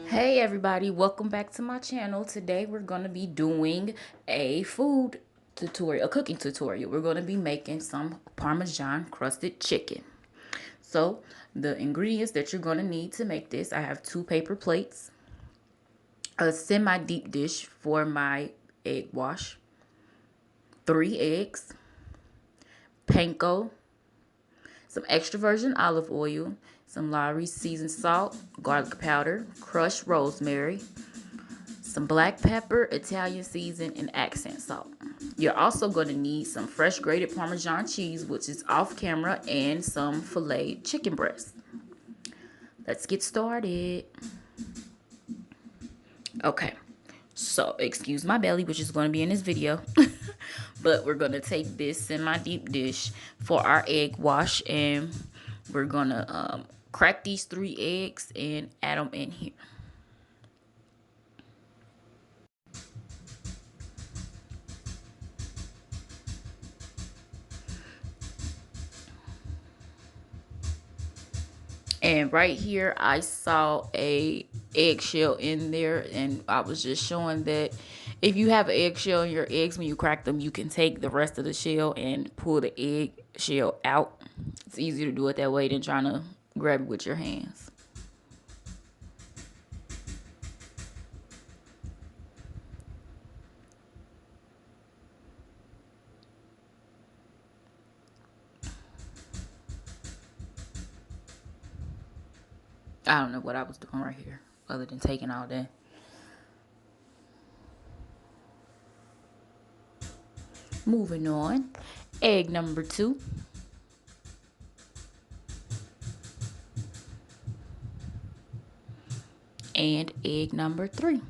Hey everybody, welcome back to my channel. Today we're going to be doing a food tutorial, a cooking tutorial. We're going to be making some Parmesan crusted chicken. So the ingredients that you're going to need to make this, I have 2 paper plates, a semi-deep dish for my egg wash, 3 eggs, panko, some extra virgin olive oil, some Aries seasoned salt, garlic powder, crushed rosemary, some black pepper, Italian season, and accent salt. You're also going to need some fresh grated Parmesan cheese, which is off camera, and some filleted chicken breast. Let's get started. Okay, so excuse my belly, which is going to be in this video. But we're going to take this semi-deep dish for our egg wash, and we're going to crack these 3 eggs and add them in here. And right here I saw a eggshell in there, and I was just showing that if you have an eggshell in your eggs, when you crack them, you can take the rest of the shell and pull the eggshell out. It's easier to do it that way than trying to grab it with your hands. I don't know what I was doing right here other than taking all that. Moving on, egg number 2. And egg number 3.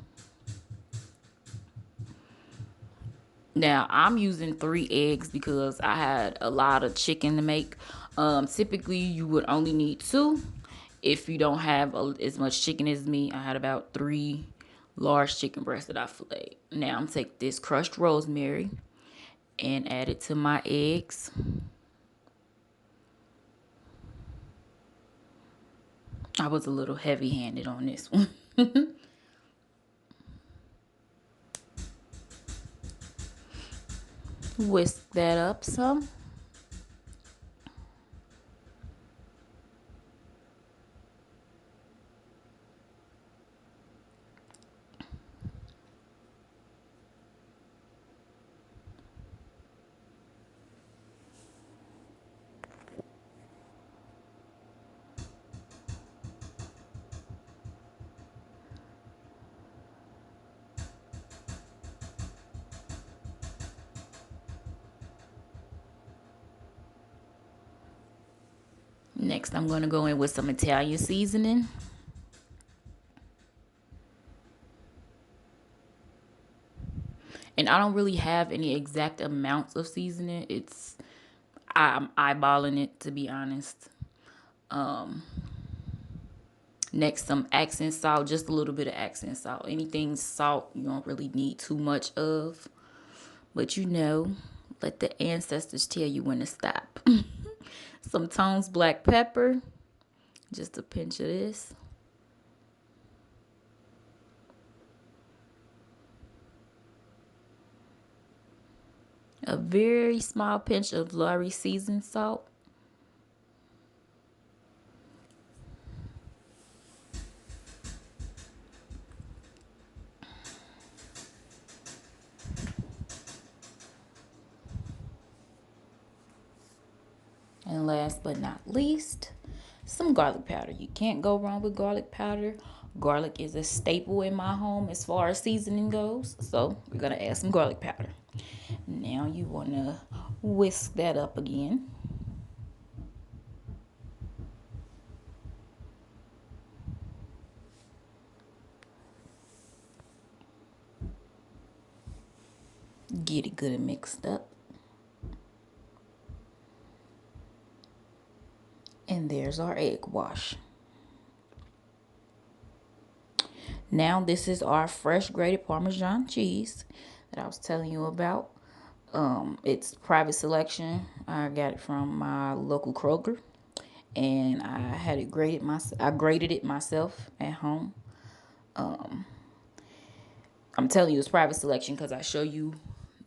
Now, I'm using 3 eggs because I had a lot of chicken to make. Typically, you would only need 2 if you don't have as much chicken as me. I had about 3 large chicken breasts that I filleted. Now, I'm taking this crushed rosemary and add it to my eggs. I was a little heavy-handed on this one. Whisk that up some. Next, I'm going to go in with some Italian seasoning. And I don't really have any exact amounts of seasoning. I'm eyeballing it, to be honest. Next, some accent salt, just a little bit of accent salt. Anything salt you don't really need too much of. But let the ancestors tell you when to stop. Some Tone's black pepper, just a pinch of this. A very small pinch of Aries seasoned salt. And last but not least, some garlic powder. You can't go wrong with garlic powder. Garlic is a staple in my home as far as seasoning goes. So we're going to add some garlic powder. Now you want to whisk that up again. Get it good and mixed up. And there's our egg wash. Now this is our fresh grated Parmesan cheese that I was telling you about. It's private selection. I got it from my local Kroger. and I had it graded myself. I graded it myself at home. I'm telling you it's private selection because I show you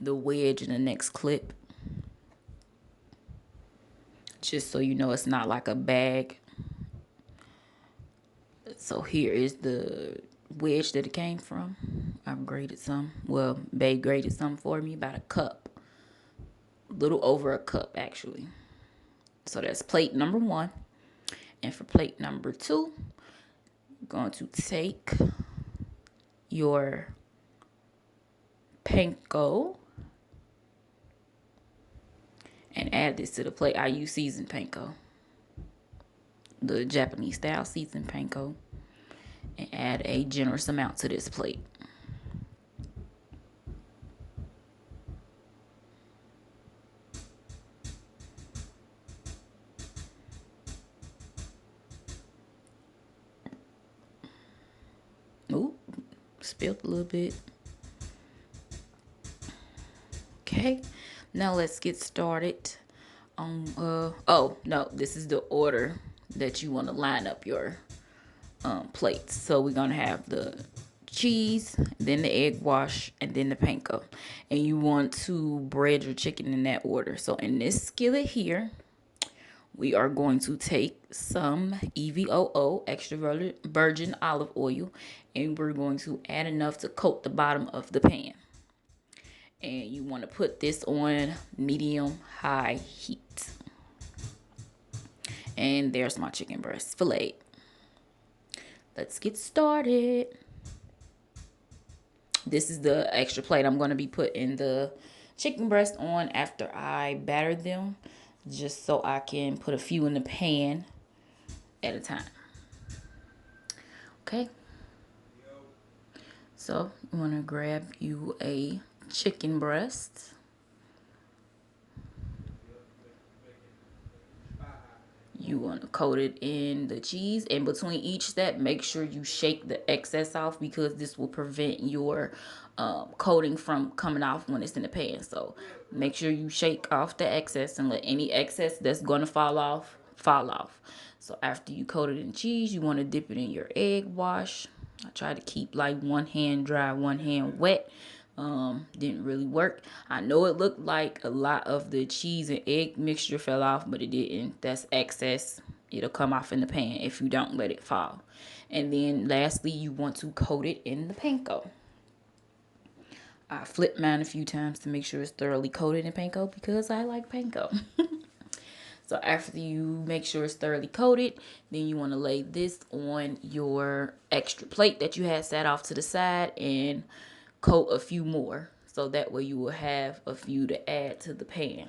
the wedge in the next clip. Just so you know it's not like a bag. So here is the wedge that it came from. I've graded some. Well, Babe graded some for me, about a cup. A little over a cup actually. So that's plate number 1. And for plate number 2, you're going to take your panko and add this to the plate. I use seasoned panko, the Japanese style seasoned panko, and add a generous amount to this plate. Ooh, spilled a little bit. Okay, now let's get started on oh no, this is the order that you want to line up your plates. So we're gonna have the cheese, then the egg wash, and then the panko, and you want to bread your chicken in that order. So in this skillet here, we are going to take some EVOO, extra virgin olive oil, and we're going to add enough to coat the bottom of the pan. And you want to put this on medium high heat. And there's my chicken breast fillet. Let's get started. This is the extra plate I'm going to be putting the chicken breast on after I batter them, just so I can put a few in the pan at a time. Okay. So you want to grab you a chicken breast. You want to coat it in the cheese. And between each step, make sure you shake the excess off, because this will prevent your coating from coming off when it's in the pan. So make sure you shake off the excess and let any excess that's going to fall off, fall off. So after you coat it in cheese, you want to dip it in your egg wash. I try to keep like one hand dry, one hand wet. Didn't really work. I know it looked like a lot of the cheese and egg mixture fell off, but it didn't. That's excess. It'll come off in the pan if you don't let it fall. And then lastly, you want to coat it in the panko. I flipped mine a few times to make sure it's thoroughly coated in panko, because I like panko. So after you make sure it's thoroughly coated, then you want to lay this on your extra plate that you had set off to the side and coat a few more. So that way you will have a few to add to the pan.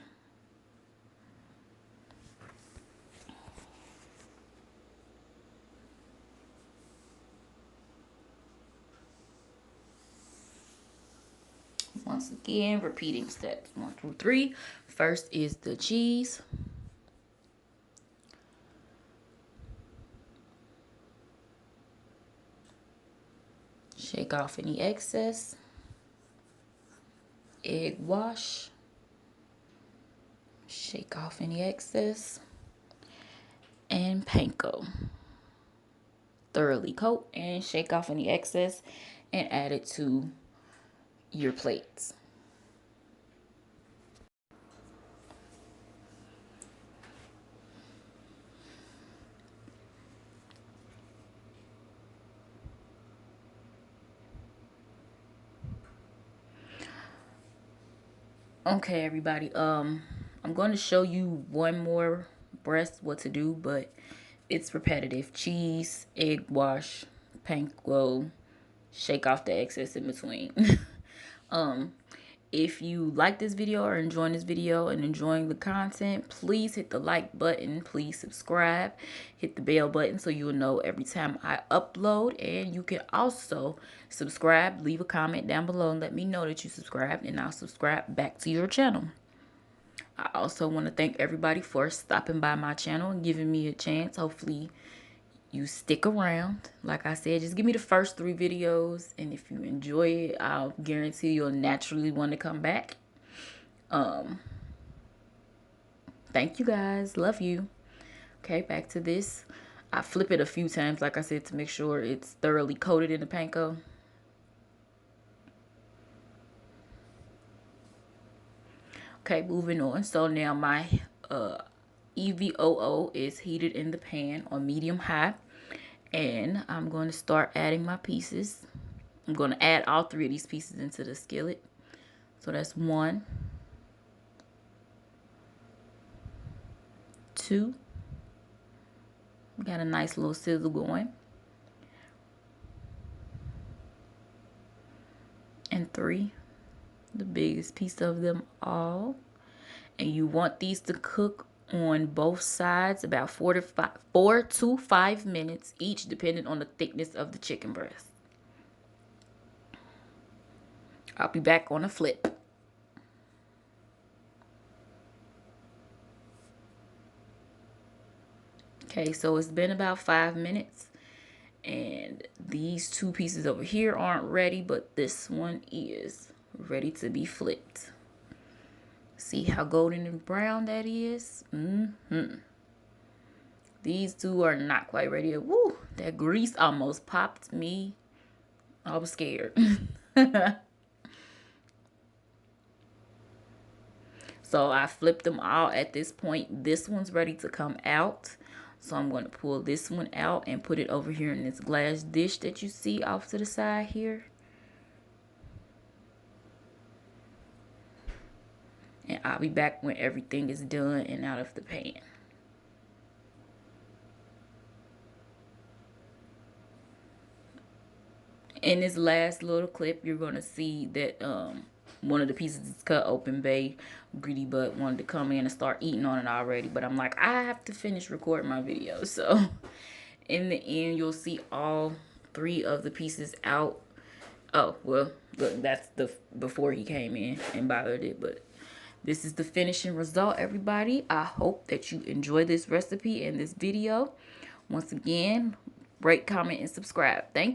Once again, repeating steps 1 through 3. First is the cheese. Shake off any excess. Egg wash. Shake off any excess. And panko. Thoroughly coat and shake off any excess and add it to your plates. Okay, everybody. I'm going to show you one more breast what to do, but it's repetitive. Cheese, egg wash, panko, shake off the excess in between. If you like this video or enjoying this video and enjoying the content, please hit the like button. Please subscribe. Hit the bell button so you'll know every time I upload. And you can also subscribe, leave a comment down below and let me know that you subscribed, and I'll subscribe back to your channel. I also want to thank everybody for stopping by my channel and giving me a chance. Hopefully you stick around. Like I said, just give me the first 3 videos, and if you enjoy it, I'll guarantee you'll naturally want to come back. Thank you guys. Love you. Okay, back to this. I flip it a few times, like I said, to make sure it's thoroughly coated in the panko. Okay, moving on. So now my EVOO is heated in the pan on medium high. And I'm going to start adding my pieces. I'm going to add all 3 of these pieces into the skillet. So that's 1, 2. Got a nice little sizzle going. And 3. The biggest piece of them all. And you want these to cook on both sides about 4 to 5 minutes each, depending on the thickness of the chicken breast. I'll be back on a flip. Okay, so it's been about 5 minutes. And these 2 pieces over here aren't ready, but this one is ready to be flipped. See how golden and brown that is? These 2 are not quite ready. Woo, that grease almost popped me. I was scared. So I flipped them all at this point. This one's ready to come out. So I'm going to pull this one out and put it over here in this glass dish that you see off to the side here. And I'll be back when everything is done and out of the pan. In this last little clip, you're going to see that one of the pieces is cut open. Bae Greedy Butt wanted to come in and start eating on it already. But I'm like, I have to finish recording my video. So in the end, you'll see all 3 of the pieces out. Oh, well, look, that's the before he came in and bothered it. But this is the finishing result, everybody. I hope that you enjoy this recipe and this video. Once again, rate, comment, and subscribe. Thank you.